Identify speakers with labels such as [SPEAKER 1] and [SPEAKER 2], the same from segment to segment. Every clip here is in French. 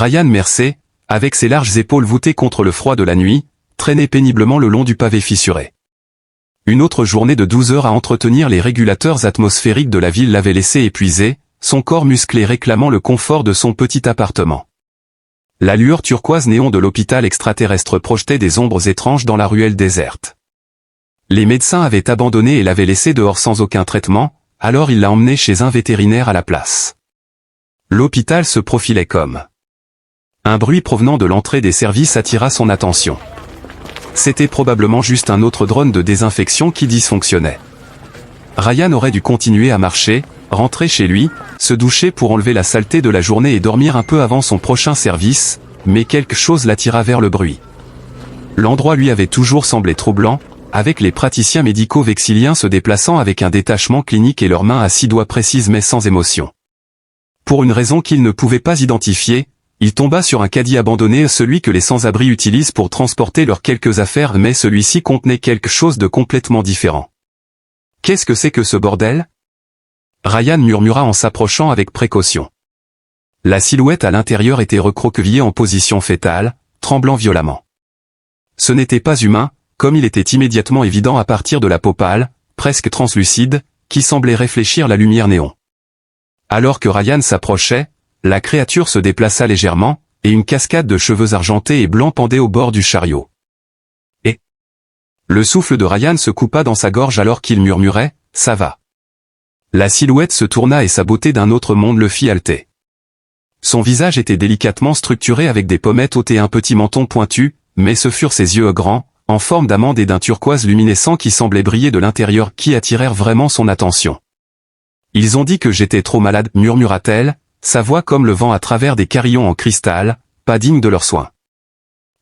[SPEAKER 1] Ryan Mercer, avec ses larges épaules voûtées contre le froid de la nuit, traînait péniblement le long du pavé fissuré. Une autre journée de 12 heures à entretenir les régulateurs atmosphériques de la ville l'avait laissé épuisé, son corps musclé réclamant le confort de son petit appartement. La lueur turquoise néon de l'hôpital extraterrestre projetait des ombres étranges dans la ruelle déserte. Les médecins avaient abandonné et l'avaient laissé dehors sans aucun traitement, alors il l'a emmené chez un vétérinaire à la place. L'hôpital se profilait comme. Un bruit provenant de l'entrée des services attira son attention. C'était probablement juste un autre drone de désinfection qui dysfonctionnait. Ryan aurait dû continuer à marcher, rentrer chez lui, se doucher pour enlever la saleté de la journée et dormir un peu avant son prochain service, mais quelque chose l'attira vers le bruit. L'endroit lui avait toujours semblé troublant, avec les praticiens médicaux vexilliens se déplaçant avec un détachement clinique et leurs mains à 6 doigts précises mais sans émotion. Pour une raison qu'il ne pouvait pas identifier, il tomba sur un caddie abandonné, celui que les sans-abri utilisent pour transporter leurs quelques affaires, mais celui-ci contenait quelque chose de complètement différent. « Qu'est-ce que c'est que ce bordel ?» Ryan murmura en s'approchant avec précaution. La silhouette à l'intérieur était recroquevillée en position fétale, tremblant violemment. Ce n'était pas humain, comme il était immédiatement évident à partir de la peau pâle, presque translucide, qui semblait réfléchir la lumière néon. Alors que Ryan s'approchait, la créature se déplaça légèrement, et une cascade de cheveux argentés et blancs pendait au bord du chariot. Et le souffle de Ryan se coupa dans sa gorge alors qu'il murmurait « Ça va ». La silhouette se tourna et sa beauté d'un autre monde le fit halter. Son visage était délicatement structuré avec des pommettes hautes et un petit menton pointu, mais ce furent ses yeux grands, en forme d'amande et d'un turquoise luminescent qui semblait briller de l'intérieur qui attirèrent vraiment son attention. « Ils ont dit que j'étais trop malade » murmura-t-elle, sa voix comme le vent à travers des carillons en cristal, pas digne de leurs soins.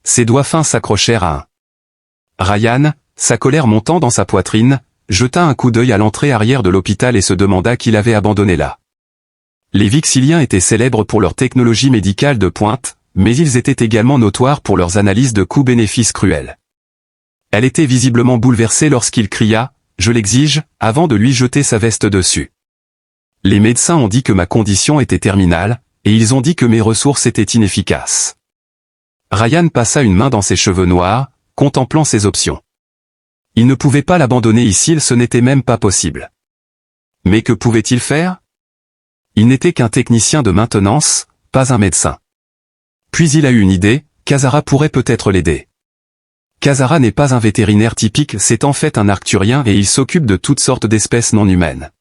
[SPEAKER 1] Ses doigts fins s'accrochèrent à un. Ryan, sa colère montant dans sa poitrine, jeta un coup d'œil à l'entrée arrière de l'hôpital et se demanda qui l'avait abandonné là. Les Vixilliens étaient célèbres pour leur technologie médicale de pointe, mais ils étaient également notoires pour leurs analyses de coûts-bénéfices cruelles. Elle était visiblement bouleversée lorsqu'il cria « Je l'exige » avant de lui jeter sa veste dessus. Les médecins ont dit que ma condition était terminale, et ils ont dit que mes ressources étaient inefficaces. Ryan passa une main dans ses cheveux noirs, contemplant ses options. Il ne pouvait pas l'abandonner ici, ce n'était même pas possible. Mais que pouvait-il faire? Il n'était qu'un technicien de maintenance, pas un médecin. Puis il a eu une idée, Kazara pourrait peut-être l'aider. Kazara n'est pas un vétérinaire typique, c'est en fait un arcturien et il s'occupe de toutes sortes d'espèces non humaines.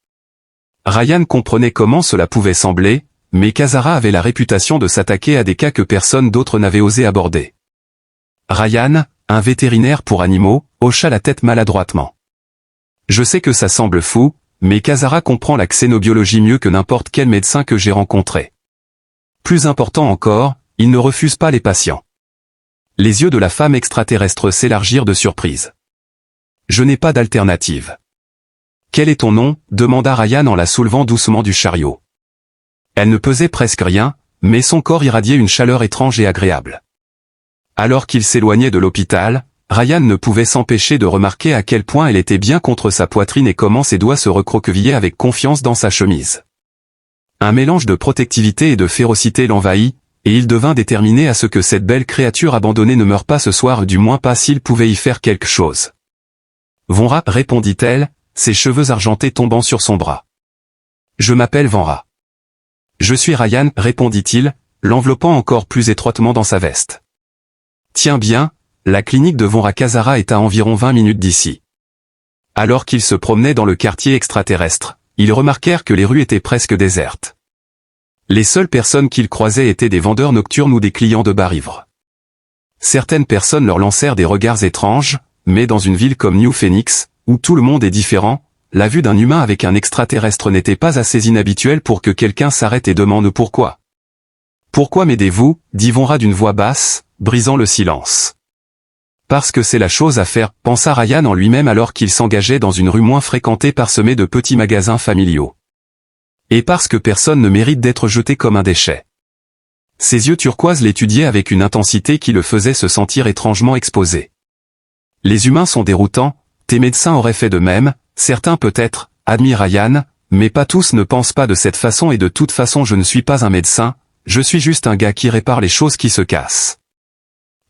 [SPEAKER 1] Ryan comprenait comment cela pouvait sembler, mais Kazara avait la réputation de s'attaquer à des cas que personne d'autre n'avait osé aborder. Ryan, un vétérinaire pour animaux, hocha la tête maladroitement. Je sais que ça semble fou, mais Kazara comprend la xénobiologie mieux que n'importe quel médecin que j'ai rencontré. Plus important encore, il ne refuse pas les patients. Les yeux de la femme extraterrestre s'élargirent de surprise. Je n'ai pas d'alternative. Quel est ton nom? Demanda Ryan en la soulevant doucement du chariot. Elle ne pesait presque rien, mais son corps irradiait une chaleur étrange et agréable. Alors qu'il s'éloignait de l'hôpital, Ryan ne pouvait s'empêcher de remarquer à quel point elle était bien contre sa poitrine et comment ses doigts se recroquevillaient avec confiance dans sa chemise. Un mélange de protectivité et de férocité l'envahit, et il devint déterminé à ce que cette belle créature abandonnée ne meure pas ce soir, du moins pas s'il pouvait y faire quelque chose. Vonra, répondit-elle, ses cheveux argentés tombant sur son bras. Je m'appelle Vanra. Je suis Ryan, répondit-il, l'enveloppant encore plus étroitement dans sa veste. Tiens bien, la clinique de Vonra Kazara est à environ 20 minutes d'ici. Alors qu'ils se promenaient dans le quartier extraterrestre, ils remarquèrent que les rues étaient presque désertes. Les seules personnes qu'ils croisaient étaient des vendeurs nocturnes ou des clients de bar-ivres. Certaines personnes leur lancèrent des regards étranges, mais dans une ville comme New Phoenix, où tout le monde est différent, la vue d'un humain avec un extraterrestre n'était pas assez inhabituelle pour que quelqu'un s'arrête et demande pourquoi. Pourquoi m'aidez-vous, dit Vonra d'une voix basse, brisant le silence. Parce que c'est la chose à faire, pensa Ryan en lui-même alors qu'il s'engageait dans une rue moins fréquentée parsemée de petits magasins familiaux. Et parce que personne ne mérite d'être jeté comme un déchet. Ses yeux turquoises l'étudiaient avec une intensité qui le faisait se sentir étrangement exposé. Les humains sont déroutants, tes médecins auraient fait de même, certains peut-être, admit Ryan, mais pas tous ne pensent pas de cette façon et de toute façon je ne suis pas un médecin, je suis juste un gars qui répare les choses qui se cassent.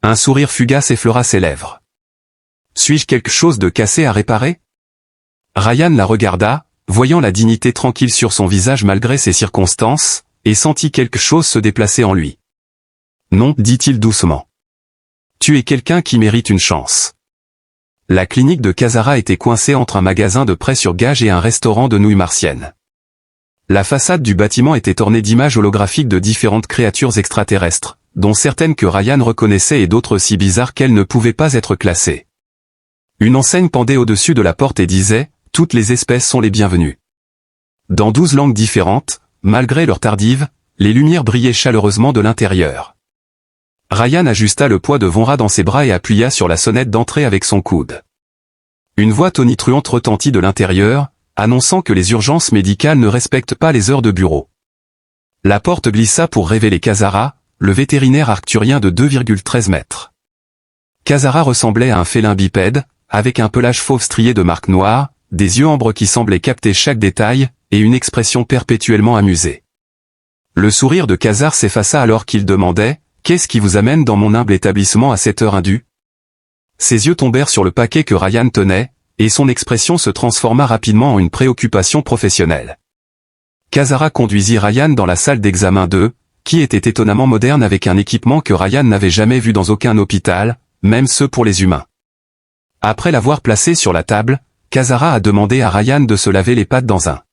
[SPEAKER 1] Un sourire fugace effleura ses lèvres. Suis-je quelque chose de cassé à réparer? Ryan la regarda, voyant la dignité tranquille sur son visage malgré ces circonstances, et sentit quelque chose se déplacer en lui. Non, dit-il doucement. Tu es quelqu'un qui mérite une chance. La clinique de Kazara était coincée entre un magasin de prêt sur gage et un restaurant de nouilles martiennes. La façade du bâtiment était ornée d'images holographiques de différentes créatures extraterrestres, dont certaines que Ryan reconnaissait et d'autres si bizarres qu'elles ne pouvaient pas être classées. Une enseigne pendait au-dessus de la porte et disait « Toutes les espèces sont les bienvenues ». Dans 12 langues différentes, malgré leur tardive, les lumières brillaient chaleureusement de l'intérieur. Ryan ajusta le poids de Vonra dans ses bras et appuya sur la sonnette d'entrée avec son coude. Une voix tonitruante retentit de l'intérieur, annonçant que les urgences médicales ne respectent pas les heures de bureau. La porte glissa pour révéler Kazara, le vétérinaire arcturien de 2,13 mètres. Kazara ressemblait à un félin bipède, avec un pelage fauve strié de marques noires, des yeux ambres qui semblaient capter chaque détail, et une expression perpétuellement amusée. Le sourire de Kazar s'effaça alors qu'il demandait « Qu'est-ce qui vous amène dans mon humble établissement à cette heure indue ?» Ses yeux tombèrent sur le paquet que Ryan tenait, et son expression se transforma rapidement en une préoccupation professionnelle. Kazara conduisit Ryan dans la salle d'examen 2, qui était étonnamment moderne avec un équipement que Ryan n'avait jamais vu dans aucun hôpital, même ceux pour les humains. Après l'avoir placé sur la table, Kazara a demandé à Ryan de se laver les pattes dans un.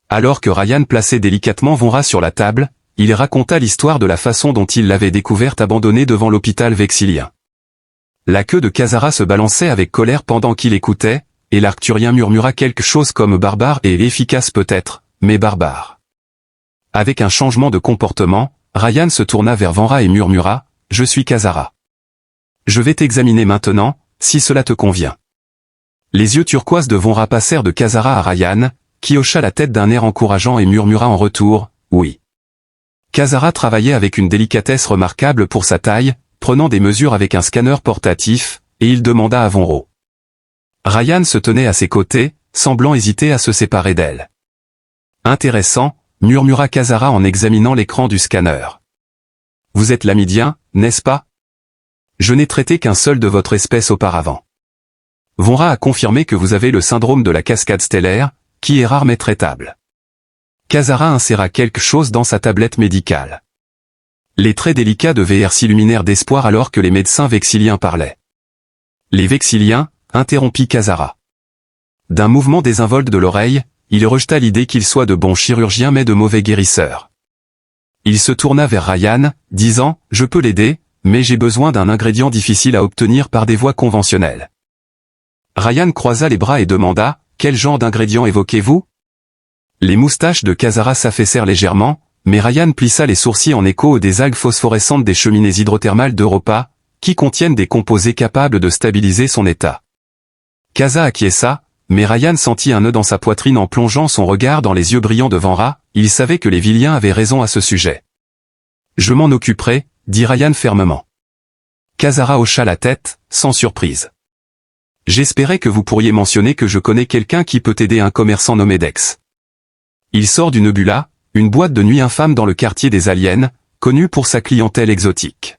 [SPEAKER 1] Alors que Ryan plaçait délicatement Vonra sur la table, il raconta l'histoire de la façon dont il l'avait découverte abandonnée devant l'hôpital vexillien. La queue de Kazara se balançait avec colère pendant qu'il écoutait, et l'Arcturien murmura quelque chose comme barbare et efficace peut-être, mais barbare. Avec un changement de comportement, Ryan se tourna vers Vonra et murmura « Je suis Kazara. Je vais t'examiner maintenant, si cela te convient. » Les yeux turquoises de Vonra passèrent de Kazara à Ryan, qui hocha la tête d'un air encourageant et murmura en retour « Oui. » Kazara travaillait avec une délicatesse remarquable pour sa taille, prenant des mesures avec un scanner portatif, et il demanda à Vonra. Ryan se tenait à ses côtés, semblant hésiter à se séparer d'elle. « Intéressant, » murmura Kazara en examinant l'écran du scanner. « Vous êtes l'Amidien, n'est-ce pas? Je n'ai traité qu'un seul de votre espèce auparavant. Vonra a confirmé que vous avez le syndrome de la cascade stellaire, qui est rare mais traitable. » Kazara inséra quelque chose dans sa tablette médicale. Les traits délicats de VR s'illuminèrent d'espoir alors que les médecins vexilliens parlaient. Les vexilliens, interrompit Kazara. D'un mouvement désinvolte de l'oreille, il rejeta l'idée qu'ils soient de bons chirurgiens mais de mauvais guérisseurs. Il se tourna vers Ryan, disant « Je peux l'aider, mais j'ai besoin d'un ingrédient difficile à obtenir par des voies conventionnelles. » Ryan croisa les bras et demanda « Quel genre d'ingrédient évoquez-vous » Les moustaches de Kazara s'affaissèrent légèrement, mais Ryan plissa les sourcils en écho des algues phosphorescentes des cheminées hydrothermales d'Europa, qui contiennent des composés capables de stabiliser son état. Kaza acquiesça, mais Ryan sentit un nœud dans sa poitrine en plongeant son regard dans les yeux brillants de Vonra, il savait que les Villiens avaient raison à ce sujet. « Je m'en occuperai, » dit Ryan fermement. Kazara hocha la tête, sans surprise. « J'espérais que vous pourriez mentionner que je connais quelqu'un qui peut aider un commerçant nommé Dex. Il sort du Nebula, une boîte de nuit infâme dans le quartier des aliens, connue pour sa clientèle exotique. »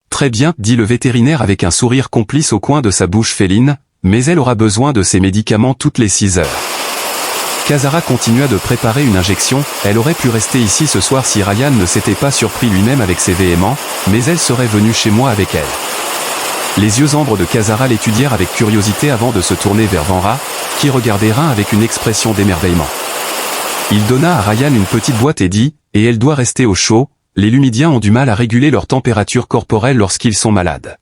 [SPEAKER 1] Très bien, dit le vétérinaire avec un sourire complice au coin de sa bouche féline, mais elle aura besoin de ses médicaments toutes les 6 heures. Kazara continua de préparer une injection, elle aurait pu rester ici ce soir si Ryan ne s'était pas surpris lui-même avec ses véhéments, mais elle serait venue chez moi avec elle. Les yeux ambres de Kazara l'étudièrent avec curiosité avant de se tourner vers Vonra, qui regardait Rhin avec une expression d'émerveillement. Il donna à Ryan une petite boîte et dit, et elle doit rester au chaud, les Lumidiens ont du mal à réguler leur température corporelle lorsqu'ils sont malades.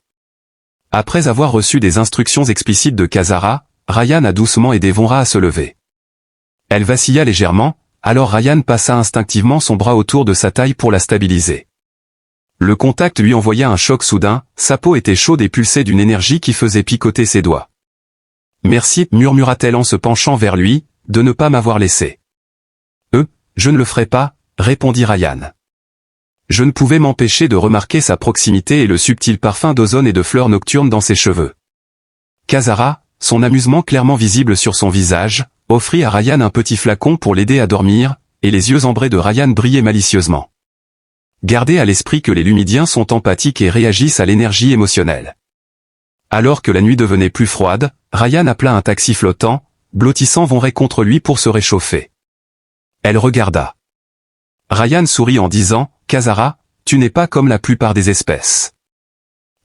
[SPEAKER 1] Après avoir reçu des instructions explicites de Kazara, Ryan a doucement aidé Vonra à se lever. Elle vacilla légèrement, alors Ryan passa instinctivement son bras autour de sa taille pour la stabiliser. Le contact lui envoya un choc soudain, sa peau était chaude et pulsait d'une énergie qui faisait picoter ses doigts. « Merci, murmura-t-elle en se penchant vers lui, de ne pas m'avoir laissé. »« Je ne le ferai pas, » répondit Ryan. Je ne pouvais m'empêcher de remarquer sa proximité et le subtil parfum d'ozone et de fleurs nocturnes dans ses cheveux. Kazara, son amusement clairement visible sur son visage, offrit à Ryan un petit flacon pour l'aider à dormir, et les yeux ambrés de Ryan brillaient malicieusement. Gardez à l'esprit que les Lumidiens sont empathiques et réagissent à l'énergie émotionnelle. Alors que la nuit devenait plus froide, Ryan appela un taxi flottant, blottissant Vonra contre lui pour se réchauffer. Elle regarda. Ryan sourit en disant, « Kazara, tu n'es pas comme la plupart des espèces.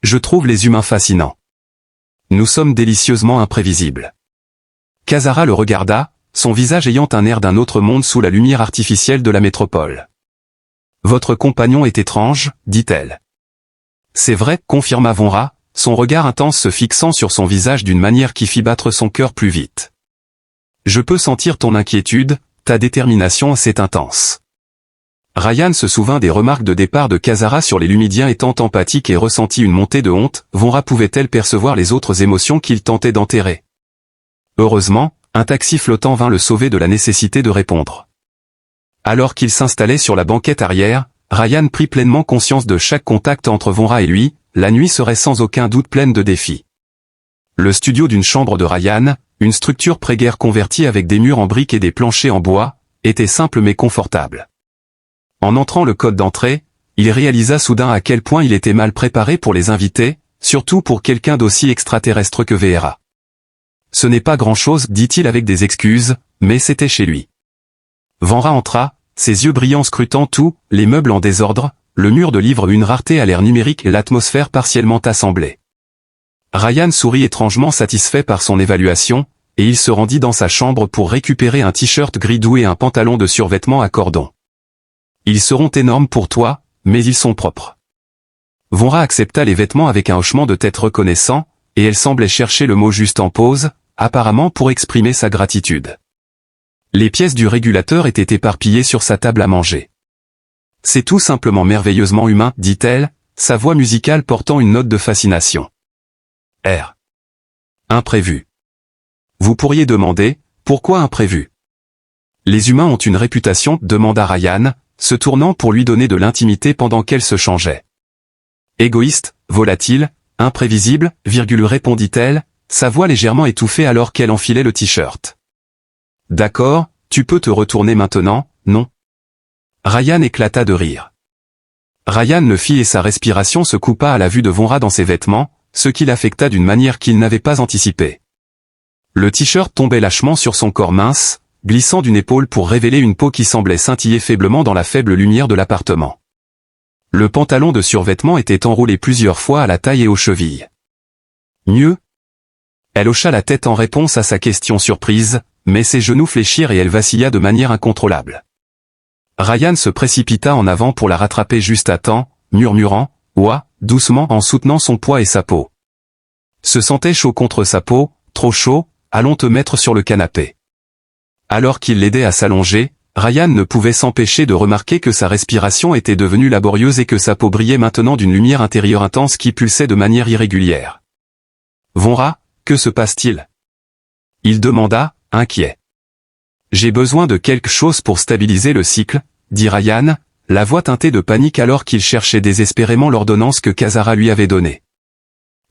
[SPEAKER 1] Je trouve les humains fascinants. Nous sommes délicieusement imprévisibles. » Kazara le regarda, son visage ayant un air d'un autre monde sous la lumière artificielle de la métropole. « Votre compagnon est étrange, dit-elle. »« C'est vrai, confirma Vonra, son regard intense se fixant sur son visage d'une manière qui fit battre son cœur plus vite. « Je peux sentir ton inquiétude, ta détermination c'est intense. » Ryan se souvint des remarques de départ de Kazara sur les Lumidiens étant empathiques et ressentit une montée de honte. Vonra pouvait-elle percevoir les autres émotions qu'il tentait d'enterrer? Heureusement, un taxi flottant vint le sauver de la nécessité de répondre. Alors qu'il s'installait sur la banquette arrière, Ryan prit pleinement conscience de chaque contact entre Vonra et lui. La nuit serait sans aucun doute pleine de défis. Le studio d'une chambre de Ryan, une structure pré-guerre convertie avec des murs en briques et des planchers en bois, était simple mais confortable. En entrant le code d'entrée, il réalisa soudain à quel point il était mal préparé pour les invités, surtout pour quelqu'un d'aussi extraterrestre que Vera. Ce n'est pas grand-chose, dit-il avec des excuses, mais c'était chez lui. Vonra entra, ses yeux brillants scrutant tout, les meubles en désordre, le mur de livres une rareté à l'air numérique et l'atmosphère partiellement assemblée. Ryan sourit étrangement satisfait par son évaluation, et il se rendit dans sa chambre pour récupérer un t-shirt gris doux et un pantalon de survêtement à cordons. Ils seront énormes pour toi, mais ils sont propres. Vonra accepta les vêtements avec un hochement de tête reconnaissant, et elle semblait chercher le mot juste en pause, apparemment pour exprimer sa gratitude. Les pièces du régulateur étaient éparpillées sur sa table à manger. C'est tout simplement merveilleusement humain, dit-elle, sa voix musicale portant une note de fascination. R. Imprévu. Vous pourriez demander, pourquoi imprévu? Les humains ont une réputation, demanda Ryan, se tournant pour lui donner de l'intimité pendant qu'elle se changeait. Égoïste, volatile, imprévisible, répondit-elle, sa voix légèrement étouffée alors qu'elle enfilait le t-shirt. D'accord, tu peux te retourner maintenant, non? Ryan éclata de rire. Ryan le fit et sa respiration se coupa à la vue de Vonra dans ses vêtements, ce qui l'affecta d'une manière qu'il n'avait pas anticipée. Le t-shirt tombait lâchement sur son corps mince, glissant d'une épaule pour révéler une peau qui semblait scintiller faiblement dans la faible lumière de l'appartement. Le pantalon de survêtement était enroulé plusieurs fois à la taille et aux chevilles. Mieux? Elle hocha la tête en réponse à sa question surprise, mais ses genoux fléchirent et elle vacilla de manière incontrôlable. Ryan se précipita en avant pour la rattraper juste à temps, murmurant « Ouah » doucement en soutenant son poids et sa peau. Se sentait chaud contre sa peau, trop chaud, allons te mettre sur le canapé. Alors qu'il l'aidait à s'allonger, Ryan ne pouvait s'empêcher de remarquer que sa respiration était devenue laborieuse et que sa peau brillait maintenant d'une lumière intérieure intense qui pulsait de manière irrégulière. « Vonra, que se passe-t-il » il demanda, inquiet. « J'ai besoin de quelque chose pour stabiliser le cycle, » dit Ryan, la voix teintée de panique alors qu'il cherchait désespérément l'ordonnance que Kazara lui avait donnée.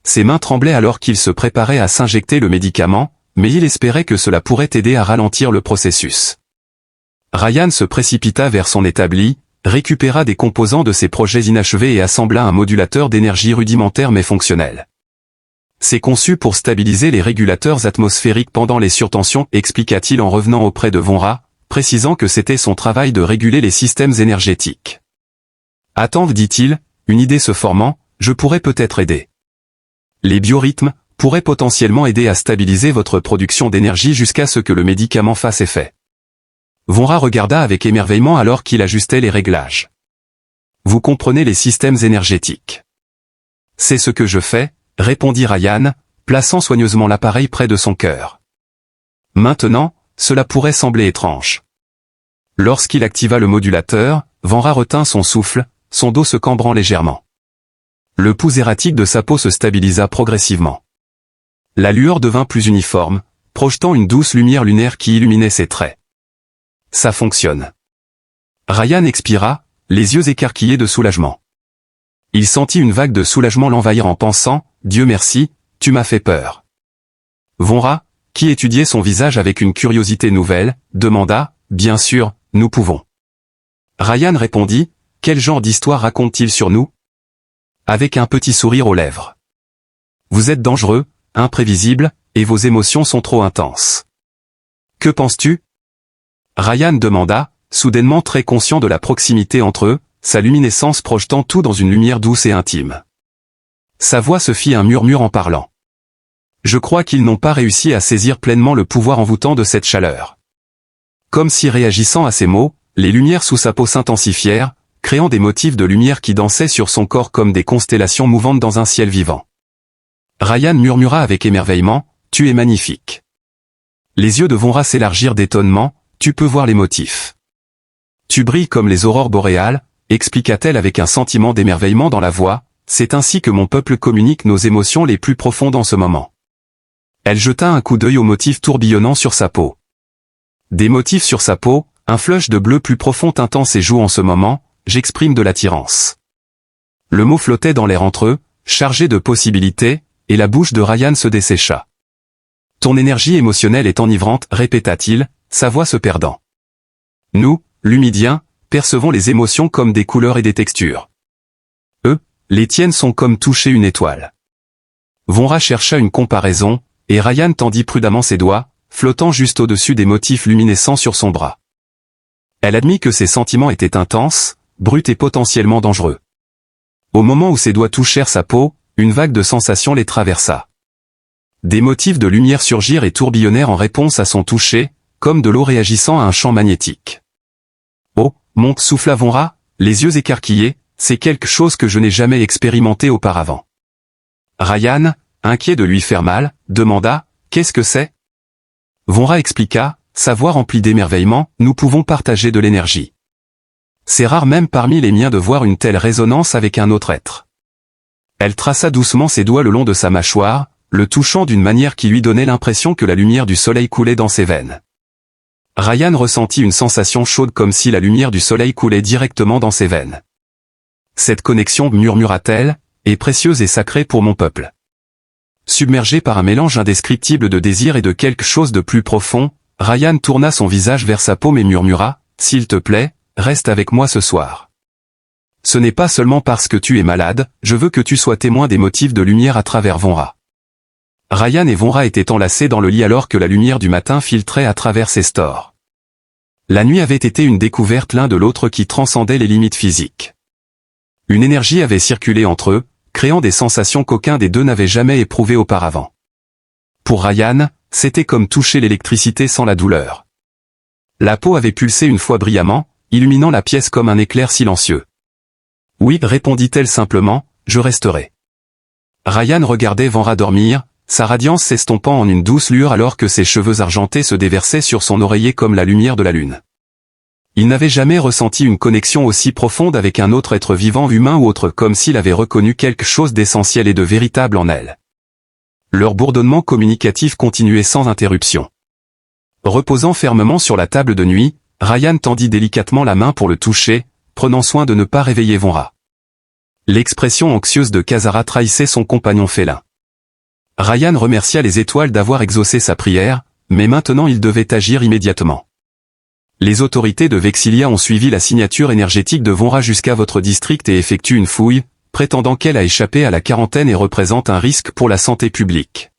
[SPEAKER 1] Ses mains tremblaient alors qu'il se préparait à s'injecter le médicament, mais il espérait que cela pourrait aider à ralentir le processus. Ryan se précipita vers son établi, récupéra des composants de ses projets inachevés et assembla un modulateur d'énergie rudimentaire mais fonctionnel. C'est conçu pour stabiliser les régulateurs atmosphériques pendant les surtensions, expliqua-t-il en revenant auprès de Vonra, précisant que c'était son travail de réguler les systèmes énergétiques. Attends, dit-il, une idée se formant, je pourrais peut-être aider. Les biorhythmes pourraient potentiellement aider à stabiliser votre production d'énergie jusqu'à ce que le médicament fasse effet. Vonra regarda avec émerveillement alors qu'il ajustait les réglages. Vous comprenez les systèmes énergétiques. C'est ce que je fais, répondit Ryan, plaçant soigneusement l'appareil près de son cœur. Maintenant, cela pourrait sembler étrange. Lorsqu'il activa le modulateur, Vonra retint son souffle, son dos se cambrant légèrement. Le pouls erratique de sa peau se stabilisa progressivement. La lueur devint plus uniforme, projetant une douce lumière lunaire qui illuminait ses traits. Ça fonctionne. Ryan expira, les yeux écarquillés de soulagement. Il sentit une vague de soulagement l'envahir en pensant, Dieu merci, tu m'as fait peur. Vonra, qui étudiait son visage avec une curiosité nouvelle, demanda, bien sûr, nous pouvons. Ryan répondit, quel genre d'histoire raconte-t-il sur nous? Avec un petit sourire aux lèvres. Vous êtes dangereux, imprévisible, et vos émotions sont trop intenses. Que penses-tu? Ryan demanda, soudainement très conscient de la proximité entre eux, sa luminescence projetant tout dans une lumière douce et intime. Sa voix se fit un murmure en parlant. Je crois qu'ils n'ont pas réussi à saisir pleinement le pouvoir envoûtant de cette chaleur. Comme si réagissant à ces mots, les lumières sous sa peau s'intensifièrent, créant des motifs de lumière qui dansaient sur son corps comme des constellations mouvantes dans un ciel vivant. Ryan murmura avec émerveillement, « Tu es magnifique. » Les yeux de Vonra s'élargirent d'étonnement, « Tu peux voir les motifs. » Tu brilles comme les aurores boréales, expliqua-t-elle avec un sentiment d'émerveillement dans la voix, « C'est ainsi que mon peuple communique nos émotions les plus profondes en ce moment. » Elle jeta un coup d'œil aux motifs tourbillonnants sur sa peau. Des motifs sur sa peau, un flush de bleu plus profond teintant ses joues en ce moment, j'exprime de l'attirance. Le mot flottait dans l'air entre eux, chargé de possibilités, et la bouche de Ryan se dessécha. Ton énergie émotionnelle est enivrante, répéta-t-il, sa voix se perdant. Nous, Lumidiens, percevons les émotions comme des couleurs et des textures. Eux, les tiennes sont comme toucher une étoile. Vonra chercha une comparaison, et Ryan tendit prudemment ses doigts, flottant juste au-dessus des motifs luminescents sur son bras. Elle admit que ses sentiments étaient intenses, bruts et potentiellement dangereux. Au moment où ses doigts touchèrent sa peau, une vague de sensations les traversa. Des motifs de lumière surgirent et tourbillonnèrent en réponse à son toucher, comme de l'eau réagissant à un champ magnétique. Oh, mon, souffla Vonra, les yeux écarquillés, c'est quelque chose que je n'ai jamais expérimenté auparavant. Ryan, inquiet de lui faire mal, demanda, qu'est-ce que c'est? Vonra expliqua, sa voix remplie d'émerveillement, nous pouvons partager de l'énergie. C'est rare même parmi les miens de voir une telle résonance avec un autre être. Elle traça doucement ses doigts le long de sa mâchoire, le touchant d'une manière qui lui donnait l'impression que la lumière du soleil coulait dans ses veines. Ryan ressentit une sensation chaude comme si la lumière du soleil coulait directement dans ses veines. Cette connexion, murmura-t-elle, est précieuse et sacrée pour mon peuple. Submergé par un mélange indescriptible de désir et de quelque chose de plus profond, Ryan tourna son visage vers sa paume et murmura, « S'il te plaît, reste avec moi ce soir. Ce n'est pas seulement parce que tu es malade, je veux que tu sois témoin des motifs de lumière à travers Vonra. » Ryan et Vonra étaient enlacés dans le lit alors que la lumière du matin filtrait à travers ses stores. La nuit avait été une découverte l'un de l'autre qui transcendait les limites physiques. Une énergie avait circulé entre eux, créant des sensations qu'aucun des deux n'avait jamais éprouvées auparavant. Pour Ryan, c'était comme toucher l'électricité sans la douleur. La peau avait pulsé une fois brillamment, illuminant la pièce comme un éclair silencieux. « Oui, répondit-elle simplement, je resterai. » Ryan regardait Vonra dormir, sa radiance s'estompant en une douce lueur alors que ses cheveux argentés se déversaient sur son oreiller comme la lumière de la lune. Il n'avait jamais ressenti une connexion aussi profonde avec un autre être vivant humain ou autre comme s'il avait reconnu quelque chose d'essentiel et de véritable en elle. Leur bourdonnement communicatif continuait sans interruption. Reposant fermement sur la table de nuit, Ryan tendit délicatement la main pour le toucher, prenant soin de ne pas réveiller Vonra. L'expression anxieuse de Kazara trahissait son compagnon félin. Ryan remercia les étoiles d'avoir exaucé sa prière, mais maintenant il devait agir immédiatement. Les autorités de Vexilia ont suivi la signature énergétique de Vonra jusqu'à votre district et effectuent une fouille, prétendant qu'elle a échappé à la quarantaine et représente un risque pour la santé publique.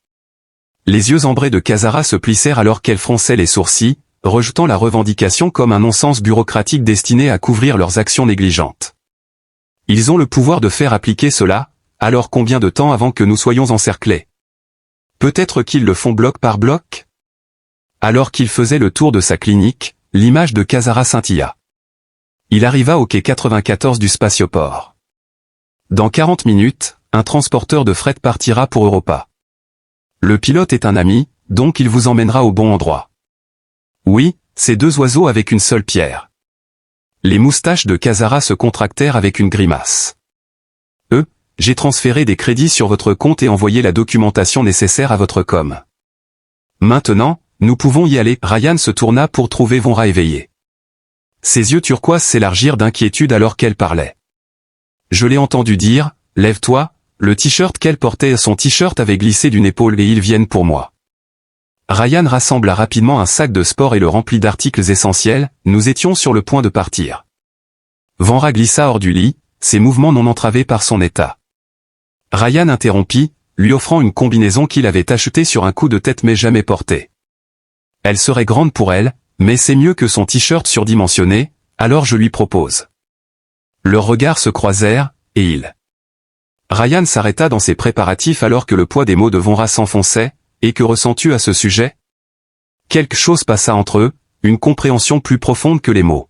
[SPEAKER 1] Les yeux ambrés de Kazara se plissèrent alors qu'elle fronçait les sourcils, rejetant la revendication comme un non-sens bureaucratique destiné à couvrir leurs actions négligentes. Ils ont le pouvoir de faire appliquer cela, alors combien de temps avant que nous soyons encerclés? Peut-être qu'ils le font bloc par bloc? Alors qu'il faisait le tour de sa clinique, l'image de Kazara scintilla. Il arriva au quai 94 du spatioport. Dans 40 minutes, un transporteur de fret partira pour Europa. Le pilote est un ami, donc il vous emmènera au bon endroit. Oui, ces deux oiseaux avec une seule pierre. Les moustaches de Kazara se contractèrent avec une grimace. J'ai transféré des crédits sur votre compte et envoyé la documentation nécessaire à votre com. Maintenant, nous pouvons y aller. Ryan se tourna pour trouver Vonra éveillée. Ses yeux turquoises s'élargirent d'inquiétude alors qu'elle parlait. Je l'ai entendu dire, lève-toi, le t-shirt qu'elle portait, son t-shirt avait glissé d'une épaule et ils viennent pour moi. Ryan rassembla rapidement un sac de sport et le remplit d'articles essentiels, nous étions sur le point de partir. Vanra glissa hors du lit, ses mouvements non entravés par son état. Ryan interrompit, lui offrant une combinaison qu'il avait achetée sur un coup de tête mais jamais portée. Elle serait grande pour elle, mais c'est mieux que son t-shirt surdimensionné, alors je lui propose. Leurs regards se croisèrent, et Ryan s'arrêta dans ses préparatifs alors que le poids des mots de Vanra s'enfonçait, et que ressens-tu à ce sujet? Quelque chose passa entre eux, une compréhension plus profonde que les mots.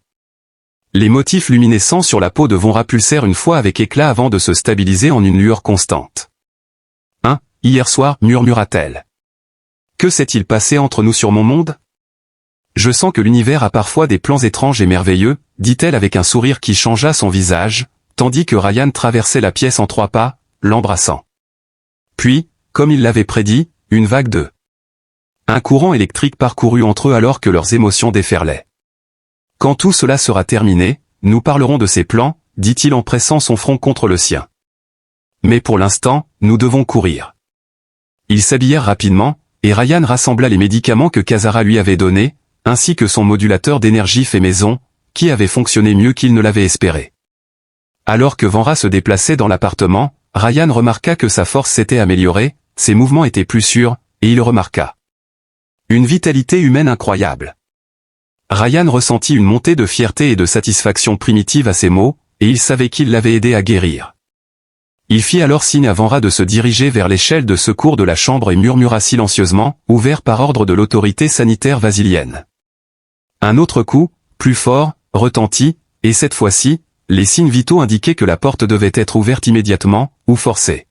[SPEAKER 1] Les motifs luminescents sur la peau de Vanra pulsèrent une fois avec éclat avant de se stabiliser en une lueur constante. Hier soir, murmura-t-elle. Que s'est-il passé entre nous sur mon monde? Je sens que l'univers a parfois des plans étranges et merveilleux, dit-elle avec un sourire qui changea son visage, tandis que Ryan traversait la pièce en 3 pas, l'embrassant. Puis, comme il l'avait prédit, une vague de un courant électrique parcourut entre eux alors que leurs émotions déferlaient. Quand tout cela sera terminé, nous parlerons de ces plans, dit-il en pressant son front contre le sien. Mais pour l'instant, nous devons courir. Ils s'habillèrent rapidement, et Ryan rassembla les médicaments que Kazara lui avait donnés, ainsi que son modulateur d'énergie fait maison, qui avait fonctionné mieux qu'il ne l'avait espéré. Alors que Vanra se déplaçait dans l'appartement, Ryan remarqua que sa force s'était améliorée, ses mouvements étaient plus sûrs, et il remarqua une vitalité humaine incroyable. Ryan ressentit une montée de fierté et de satisfaction primitive à ces mots, et il savait qu'il l'avait aidé à guérir. Il fit alors signe à Vanra de se diriger vers l'échelle de secours de la chambre et murmura silencieusement, ouvert par ordre de l'autorité sanitaire vasilienne. Un autre coup, plus fort, retentit, et cette fois-ci, les signes vitaux indiquaient que la porte devait être ouverte immédiatement, ou forcée.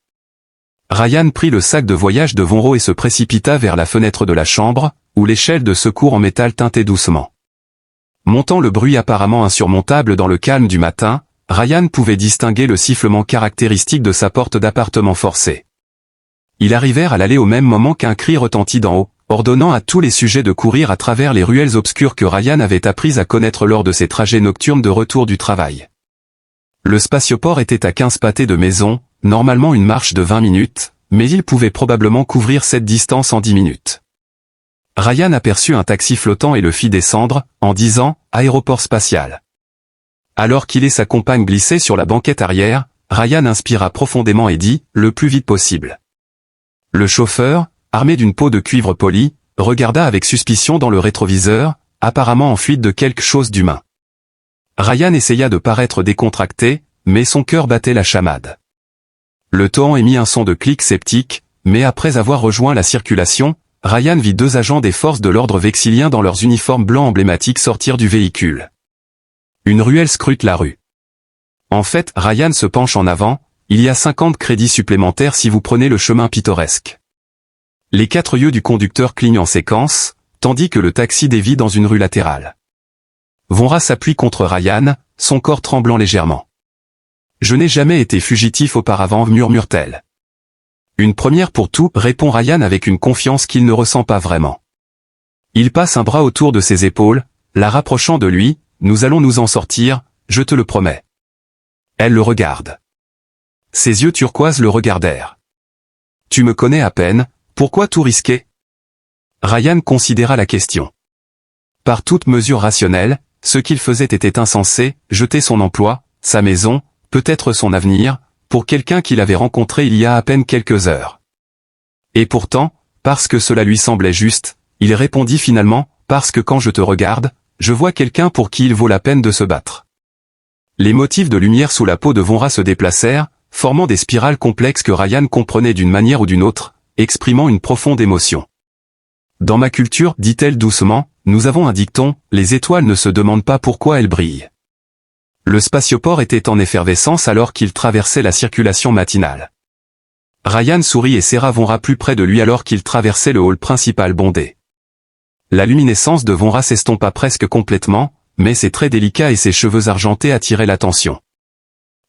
[SPEAKER 1] Ryan prit le sac de voyage de Vonro et se précipita vers la fenêtre de la chambre, où l'échelle de secours en métal tintait doucement. Montant le bruit apparemment insurmontable dans le calme du matin, Ryan pouvait distinguer le sifflement caractéristique de sa porte d'appartement forcée. Ils arrivèrent à l'allée au même moment qu'un cri retentit d'en haut, ordonnant à tous les sujets de courir à travers les ruelles obscures que Ryan avait appris à connaître lors de ses trajets nocturnes de retour du travail. Le spatioport était à 15 pâtés de maison, normalement une marche de 20 minutes, mais il pouvait probablement couvrir cette distance en 10 minutes. Ryan aperçut un taxi flottant et le fit descendre, en disant « Aéroport spatial ». Alors qu'il et sa compagne glissaient sur la banquette arrière, Ryan inspira profondément et dit « le plus vite possible ». Le chauffeur, armé d'une peau de cuivre poli, regarda avec suspicion dans le rétroviseur, apparemment en fuite de quelque chose d'humain. Ryan essaya de paraître décontracté, mais son cœur battait la chamade. Le Tohan émit un son de clic sceptique, mais après avoir rejoint la circulation, Ryan vit 2 agents des forces de l'ordre vexiliens dans leurs uniformes blancs emblématiques sortir du véhicule. Une ruelle scrute la rue. En fait, Ryan se penche en avant, il y a 50 crédits supplémentaires si vous prenez le chemin pittoresque. Les 4 yeux du conducteur clignent en séquence, tandis que le taxi dévie dans une rue latérale. Vonra s'appuie contre Ryan, son corps tremblant légèrement. Je n'ai jamais été fugitif auparavant, murmure-t-elle. Une première pour tout, répond Ryan avec une confiance qu'il ne ressent pas vraiment. Il passe un bras autour de ses épaules, la rapprochant de lui. Nous allons nous en sortir, je te le promets. Elle le regarde. Ses yeux turquoises le regardèrent. Tu me connais à peine, pourquoi tout risquer? Ryan considéra la question. Par toute mesure rationnelle, ce qu'il faisait était insensé, jeter son emploi, sa maison, peut-être son avenir, pour quelqu'un qu'il avait rencontré il y a à peine quelques heures. Et pourtant, parce que cela lui semblait juste, il répondit finalement, parce que quand je te regarde, je vois quelqu'un pour qui il vaut la peine de se battre. Les motifs de lumière sous la peau de Vonra se déplacèrent, formant des spirales complexes que Ryan comprenait d'une manière ou d'une autre, exprimant une profonde émotion. Dans ma culture, dit-elle doucement, nous avons un dicton, les étoiles ne se demandent pas pourquoi elles brillent. Le spatioport était en effervescence alors qu'il traversait la circulation matinale. Ryan sourit et serra Vonra plus près de lui alors qu'il traversait le hall principal bondé. La luminescence de Vonra s'estompa presque complètement, mais ses traits délicats et ses cheveux argentés attiraient l'attention.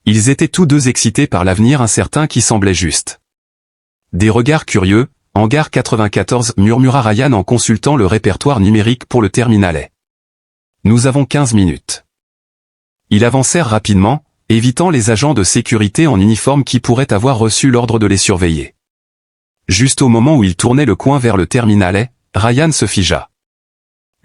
[SPEAKER 1] Ils étaient tous deux excités par l'avenir incertain qui semblait juste. Des regards curieux, Hangar 94, murmura Ryan en consultant le répertoire numérique pour le terminalet. Nous avons 15 minutes. Ils avancèrent rapidement, évitant les agents de sécurité en uniforme qui pourraient avoir reçu l'ordre de les surveiller. Juste au moment où ils tournaient le coin vers le terminalet, Ryan se figea.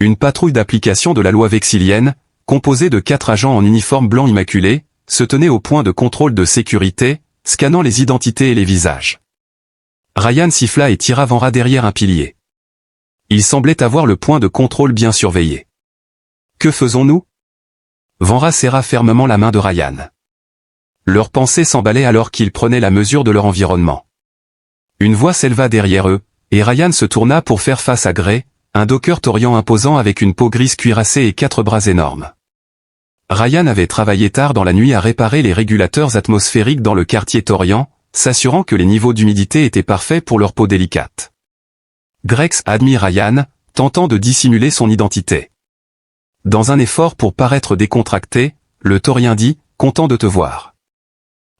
[SPEAKER 1] Une patrouille d'application de la loi vexilienne, composé de 4 agents en uniforme blanc immaculé, se tenait au point de contrôle de sécurité, scannant les identités et les visages. Ryan siffla et tira Vanra derrière un pilier. Il semblait avoir le point de contrôle bien surveillé. Que faisons-nous? Vanra serra fermement la main de Ryan. Leurs pensées s'emballaient alors qu'ils prenaient la mesure de leur environnement. Une voix s'éleva derrière eux, et Ryan se tourna pour faire face à Gray, un docker taurien imposant avec une peau grise cuirassée et 4 bras énormes. Ryan avait travaillé tard dans la nuit à réparer les régulateurs atmosphériques dans le quartier taurien, s'assurant que les niveaux d'humidité étaient parfaits pour leur peau délicate. Grex admire Ryan, tentant de dissimuler son identité. Dans un effort pour paraître décontracté, le taurien dit « content de te voir ».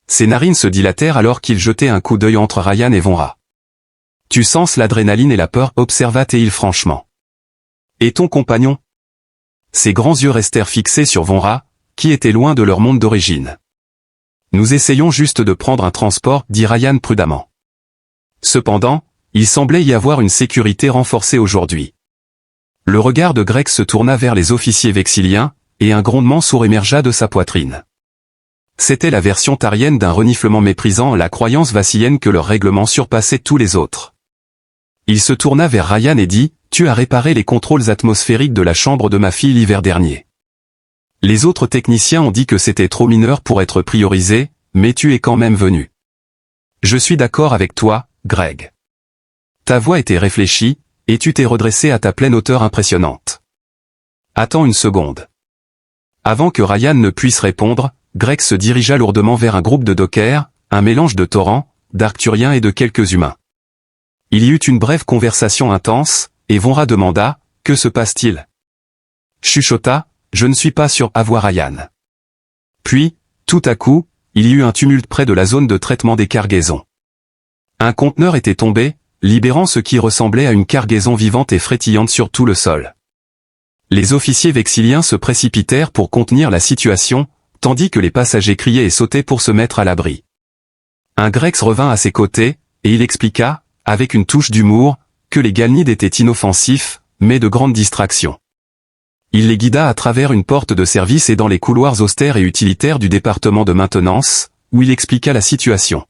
[SPEAKER 1] Ses narines se dilatèrent alors qu'il jetait un coup d'œil entre Ryan et Vanra. « Tu sens l'adrénaline et la peur » observa Teil franchement. « Et ton compagnon ?» Ses grands yeux restèrent fixés sur Vanra, qui était loin de leur monde d'origine. « Nous essayons juste de prendre un transport » dit Ryan prudemment. Cependant, il semblait y avoir une sécurité renforcée aujourd'hui. Le regard de Greg se tourna vers les officiers vexiliens, et un grondement sourd émergea de sa poitrine. C'était la version tarienne d'un reniflement méprisant la croyance vassilienne que leur règlement surpassait tous les autres. Il se tourna vers Ryan et dit « Tu as réparé les contrôles atmosphériques de la chambre de ma fille l'hiver dernier. Les autres techniciens ont dit que c'était trop mineur pour être priorisé, mais tu es quand même venu. Je suis d'accord avec toi, Greg. Ta voix était réfléchie, et tu t'es redressé à ta pleine hauteur impressionnante. Attends une seconde. » Avant que Ryan ne puisse répondre, Greg se dirigea lourdement vers un groupe de dockers, un mélange de taurans, d'arcturiens et de quelques humains. Il y eut une brève conversation intense, et Vanra demanda « Que se passe-t-il » Chuchota « Je ne suis pas sûr à voir Ryan. » Puis, tout à coup, il y eut un tumulte près de la zone de traitement des cargaisons. Un conteneur était tombé, libérant ce qui ressemblait à une cargaison vivante et frétillante sur tout le sol. Les officiers vexiliens se précipitèrent pour contenir la situation, tandis que les passagers criaient et sautaient pour se mettre à l'abri. Un Grex revint à ses côtés, et il expliqua, avec une touche d'humour, que les Galnides étaient inoffensifs, mais de grande distraction. Il les guida à travers une porte de service et dans les couloirs austères et utilitaires du département de maintenance, où il expliqua la situation.